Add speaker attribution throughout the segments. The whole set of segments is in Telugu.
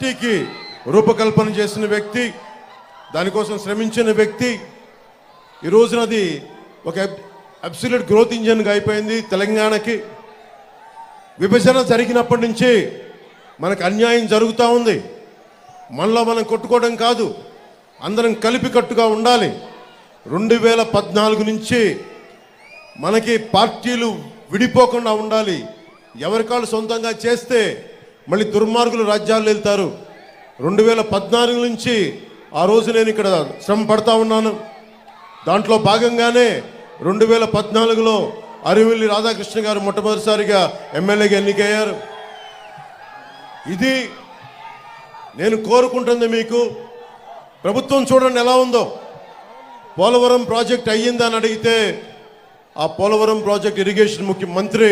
Speaker 1: సిటీకి రూపకల్పన చేసిన వ్యక్తి, దానికోసం శ్రమించిన వ్యక్తి. ఈ రోజున అది ఒక అబ్సల్యూట్ గ్రోత్ ఇంజన్గా అయిపోయింది తెలంగాణకి. విభజన జరిగినప్పటి నుంచి మనకు అన్యాయం జరుగుతూ ఉంది. మనలో మనం కొట్టుకోవడం కాదు, అందరం కలిపి కట్టుగా ఉండాలి. 2014 నుంచి మనకి పార్టీలు విడిపోకుండా ఉండాలి. ఎవరికాళ్ళు సొంతంగా చేస్తే మళ్ళీ దుర్మార్గులు రాజ్యాలు వెళ్తారు. 2014 నుంచి ఆ రోజు నేను ఇక్కడ శ్రమ పడతా ఉన్నాను. దాంట్లో భాగంగానే 2014లో అరివిల్లి రాధాకృష్ణ గారు మొట్టమొదటిసారిగా ఎమ్మెల్యేగా ఎన్నికయ్యారు. ఇది నేను కోరుకుంటుంది. మీకు ప్రభుత్వం చూడండి ఎలా ఉందో. పోలవరం ప్రాజెక్ట్ అయ్యిందని అడిగితే ఆ పోలవరం ప్రాజెక్ట్ ఇరిగేషన్ ముఖ్యమంత్రి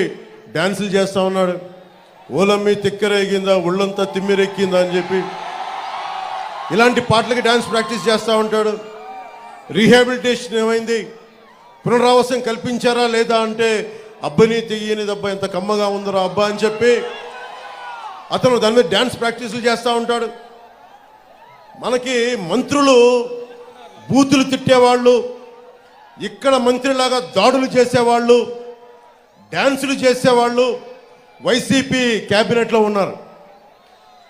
Speaker 1: డ్యాన్సులు చేస్తూ ఉన్నాడు. ఓలమ్మి తిక్కరేగిందా, ఒళ్ళంతా తిమ్మిరెక్కిందా అని చెప్పి ఇలాంటి పాటలకి డ్యాన్స్ ప్రాక్టీస్ చేస్తూ ఉంటాడు. రీహాబిలిటేషన్ ఏమైంది, పునరావాసం కల్పించారా లేదా అంటే అబ్బని తెయ్యని దెబ్బ ఎంత కమ్మగా ఉందరా అబ్బా అని చెప్పి అతను దాని మీద డ్యాన్స్ ప్రాక్టీసులు చేస్తూ ఉంటాడు. మనకి మంత్రులు బూతులు తిట్టేవాళ్ళు, ఇక్కడ మంత్రిలాగా దాడులు చేసేవాళ్ళు, డ్యాన్సులు చేసేవాళ్ళు వైసీపీ క్యాబినెట్లో ఉన్నారు.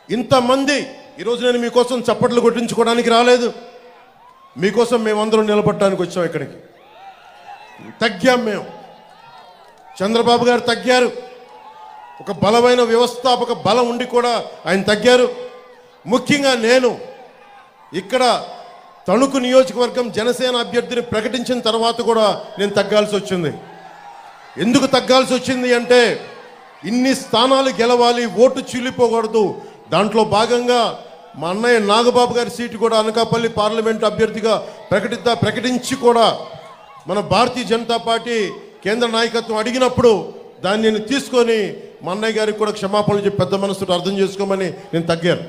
Speaker 1: ఇంతమంది ఈరోజు నేను మీకోసం చప్పట్లు కొట్టించుకోవడానికి రాలేదు. మీకోసం మేమందరం నిలబడడానికి వచ్చాం. ఇక్కడికి తగ్గాం మేము. చంద్రబాబు గారు తగ్గారు. ఒక బలమైన వ్యవస్థాపక బలం ఉండి కూడా ఆయన తగ్గారు. ముఖ్యంగా నేను ఇక్కడ తణుకు నియోజకవర్గం జనసేన అభ్యర్థిని ప్రకటించిన తర్వాత కూడా నేను తగ్గాల్సి వచ్చింది. ఎందుకు తగ్గాల్సి వచ్చింది అంటే ఇన్ని స్థానాలు గెలవాలి, ఓటు చీలిపోకూడదు. దాంట్లో భాగంగా మా అన్నయ్య నాగబాబు గారి సీటు కూడా అనకాపల్లి పార్లమెంట్ అభ్యర్థిగా ప్రకటించి కూడా మన భారతీయ జనతా పార్టీ కేంద్ర నాయకత్వం అడిగినప్పుడు దాన్ని నేను తీసుకొని మా అన్నయ్య గారికి కూడా క్షమాపణలు చెప్పి పెద్ద మనసుతో అర్థం చేసుకోమని నేను తగ్గాను.